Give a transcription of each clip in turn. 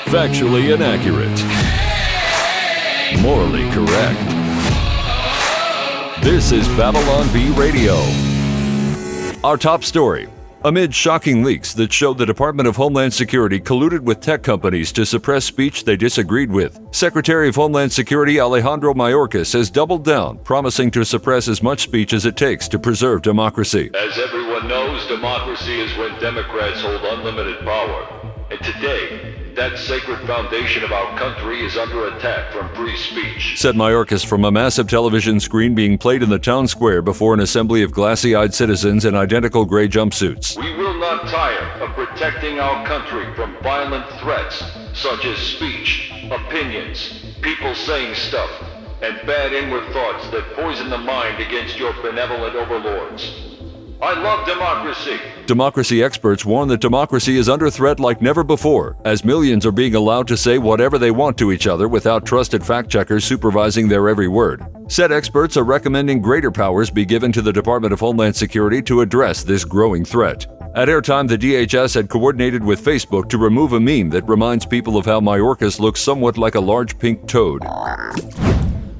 Factually inaccurate. Morally correct. This is Babylon Bee Radio. Our top story. Amid shocking leaks that showed the Department of Homeland Security colluded with tech companies to suppress speech they disagreed with, Secretary of Homeland Security Alejandro Mayorkas has doubled down, promising to suppress as much speech as it takes to preserve democracy. As everyone knows, democracy is when Democrats hold unlimited power. And today, that sacred foundation of our country is under attack from free speech, said Mayorkas from a massive television screen being played in the town square before an assembly of glassy-eyed citizens in identical gray jumpsuits. We will not tire of protecting our country from violent threats such as speech, opinions, people saying stuff, and bad inward thoughts that poison the mind against your benevolent overlords. I love democracy. Democracy experts warn that democracy is under threat like never before, as millions are being allowed to say whatever they want to each other without trusted fact-checkers supervising their every word. Said experts are recommending greater powers be given to the Department of Homeland Security to address this growing threat. At airtime, the DHS had coordinated with Facebook to remove a meme that reminds people of how Mayorkas looks somewhat like a large pink toad.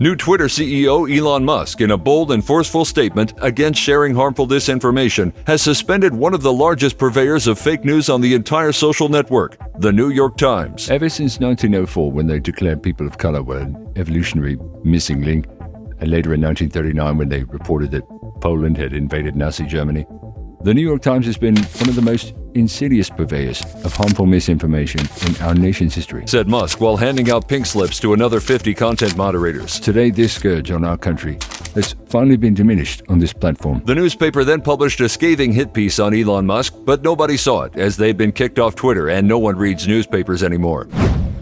New Twitter CEO Elon Musk, in a bold and forceful statement against sharing harmful disinformation, has suspended one of the largest purveyors of fake news on the entire social network, the New York Times. Ever since 1904, when they declared people of color were an evolutionary missing link, and later in 1939 when they reported that Poland had invaded Nazi Germany, the New York Times has been one of the most insidious purveyors of harmful misinformation in our nation's history, said Musk while handing out pink slips to another 50 content moderators. Today, this scourge on our country has finally been diminished on this platform. The newspaper then published a scathing hit piece on Elon Musk, but nobody saw it as they'd been kicked off Twitter and no one reads newspapers anymore.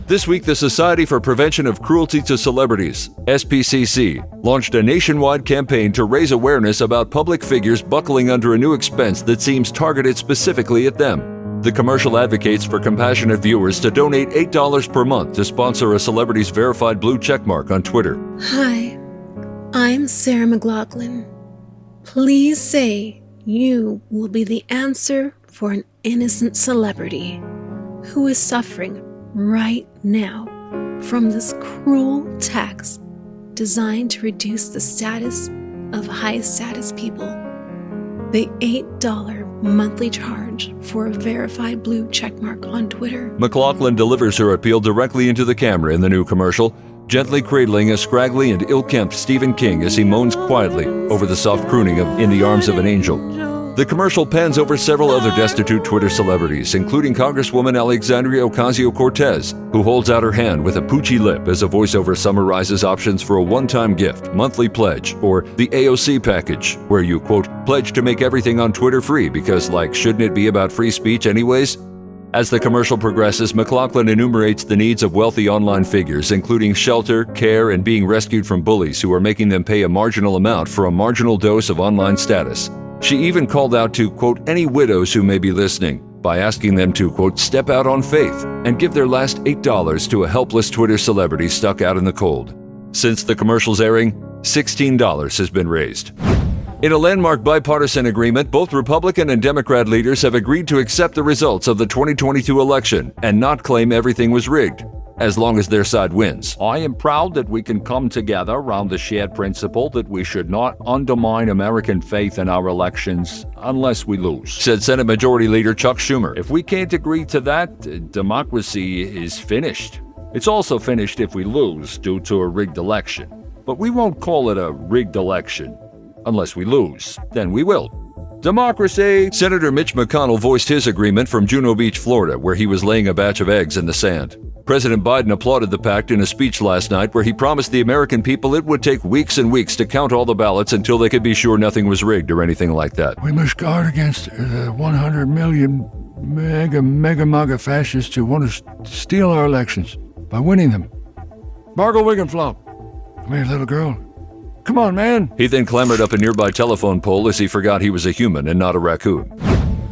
This week, the Society for Prevention of Cruelty to Celebrities, SPCC, launched a nationwide campaign to raise awareness about public figures buckling under a new expense that seems targeted specifically at them. The commercial advocates for compassionate viewers to donate $8 per month to sponsor a celebrity's verified blue checkmark on Twitter. Hi, I'm Sarah McLachlan. Please say you will be the answer for an innocent celebrity who is suffering right now from this cruel tax designed to reduce the status of high-status people. The $8 monthly charge for a verified blue checkmark on Twitter. McLachlan delivers her appeal directly into the camera in the new commercial, gently cradling a scraggly and ill-kempt Stephen King as he moans quietly over the soft crooning of In the Arms of an Angel. The commercial pans over several other destitute Twitter celebrities, including Congresswoman Alexandria Ocasio-Cortez, who holds out her hand with a poochy lip as a voiceover summarizes options for a one-time gift, monthly pledge, or the AOC package, where you, quote, pledge to make everything on Twitter free because, shouldn't it be about free speech anyways? As the commercial progresses, McLachlan enumerates the needs of wealthy online figures, including shelter, care, and being rescued from bullies who are making them pay a marginal amount for a marginal dose of online status. She even called out to, quote, any widows who may be listening by asking them to, quote, step out on faith and give their last $8 to a helpless Twitter celebrity stuck out in the cold. Since the commercial's airing, $16 has been raised. In a landmark bipartisan agreement, both Republican and Democrat leaders have agreed to accept the results of the 2022 election and not claim everything was rigged, as long as their side wins. I am proud that we can come together around the shared principle that we should not undermine American faith in our elections unless we lose, said Senate Majority Leader Chuck Schumer. If we can't agree to that, democracy is finished. It's also finished if we lose due to a rigged election. But we won't call it a rigged election unless we lose. Then we will. Democracy! Senator Mitch McConnell voiced his agreement from Juno Beach, Florida, where he was laying a batch of eggs in the sand. President Biden applauded the pact in a speech last night where he promised the American people it would take weeks and weeks to count all the ballots until they could be sure nothing was rigged or anything like that. We must guard against the 100 million mega fascists who want to steal our elections by winning them. Margot Wiggenflop, come here, little girl. Come on, man. He then clambered up a nearby telephone pole as he forgot he was a human and not a raccoon.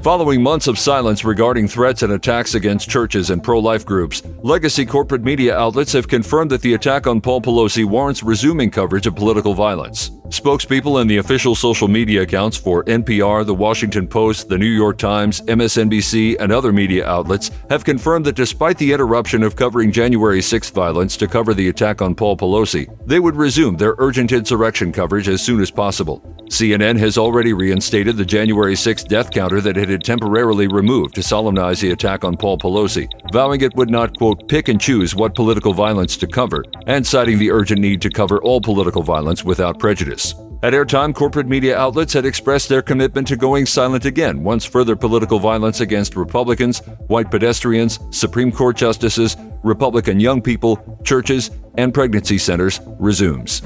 Following months of silence regarding threats and attacks against churches and pro-life groups, legacy corporate media outlets have confirmed that the attack on Paul Pelosi warrants resuming coverage of political violence. Spokespeople and the official social media accounts for NPR, The Washington Post, The New York Times, MSNBC, and other media outlets have confirmed that despite the interruption of covering January 6th violence to cover the attack on Paul Pelosi, they would resume their urgent insurrection coverage as soon as possible. CNN has already reinstated the January 6th death counter that it had temporarily removed to solemnize the attack on Paul Pelosi, vowing it would not, quote, pick and choose what political violence to cover, and citing the urgent need to cover all political violence without prejudice. At airtime, corporate media outlets had expressed their commitment to going silent again once further political violence against Republicans, white pedestrians, Supreme Court justices, Republican young people, churches, and pregnancy centers resumes.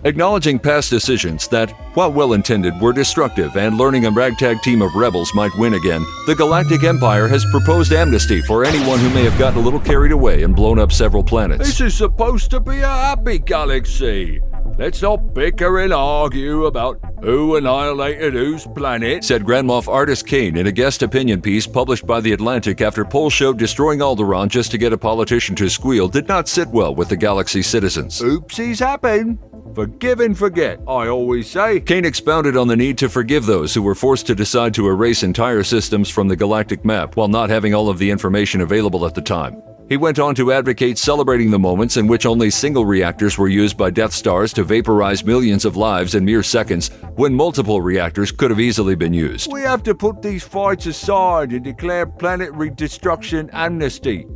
Acknowledging past decisions that, while well-intended, were destructive and learning a ragtag team of rebels might win again, the Galactic Empire has proposed amnesty for anyone who may have gotten a little carried away and blown up several planets. This is supposed to be a happy galaxy. Let's not bicker and argue about who annihilated whose planet, said Grand Moff Artis Kane in a guest opinion piece published by The Atlantic after polls showed destroying Alderaan just to get a politician to squeal did not sit well with the galaxy's citizens. Oopsies happen. Forgive and forget, I always say. Kane expounded on the need to forgive those who were forced to decide to erase entire systems from the galactic map while not having all of the information available at the time. He went on to advocate celebrating the moments in which only single reactors were used by Death Stars to vaporize millions of lives in mere seconds, when multiple reactors could have easily been used. We have to put these fights aside and declare planetary destruction amnesty.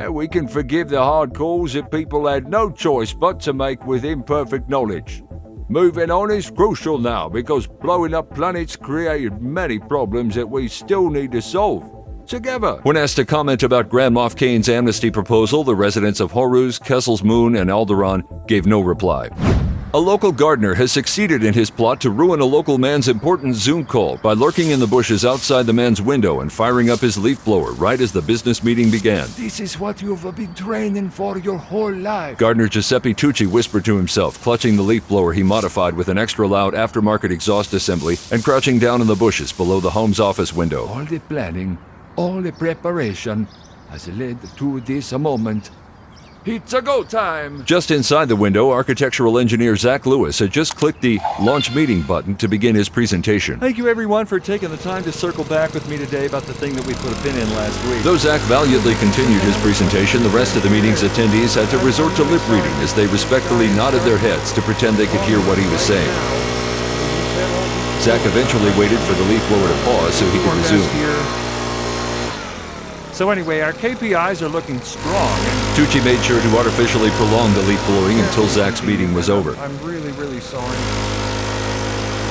We can forgive the hard calls that people had no choice but to make with imperfect knowledge. Moving on is crucial now because blowing up planets created many problems that we still need to solve. Together. When asked to comment about Grand Moff Kane's amnesty proposal, the residents of Horus, Kessel's Moon, and Alderaan gave no reply. A local gardener has succeeded in his plot to ruin a local man's important Zoom call by lurking in the bushes outside the man's window and firing up his leaf blower right as the business meeting began. This is what you've been training for your whole life. Gardener Giuseppe Tucci whispered to himself, clutching the leaf blower he modified with an extra loud aftermarket exhaust assembly and crouching down in the bushes below the home's office window. All the planning, all the preparation has led to this moment. It's a go time! Just inside the window, architectural engineer Zach Lewis had just clicked the launch meeting button to begin his presentation. Thank you everyone for taking the time to circle back with me today about the thing that we put a pin in last week. Though Zach valiantly continued his presentation, the rest of the meeting's attendees had to resort to lip reading as they respectfully nodded their heads to pretend they could hear what he was saying. Zach eventually waited for the leaf blower to pause so he could resume. So anyway, our KPIs are looking strong. Tucci made sure to artificially prolong the leaf blowing until Zach's meeting was over. I'm really sorry.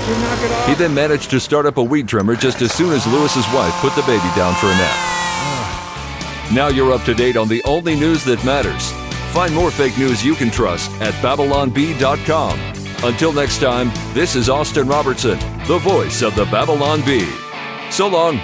Did you knock it off? He then managed to start up a weed trimmer just as soon as Lewis's wife put the baby down for a nap. Now you're up to date on the only news that matters. Find more fake news you can trust at BabylonB.com. Until next time, this is Austin Robertson, the voice of the Babylon Bee. So long.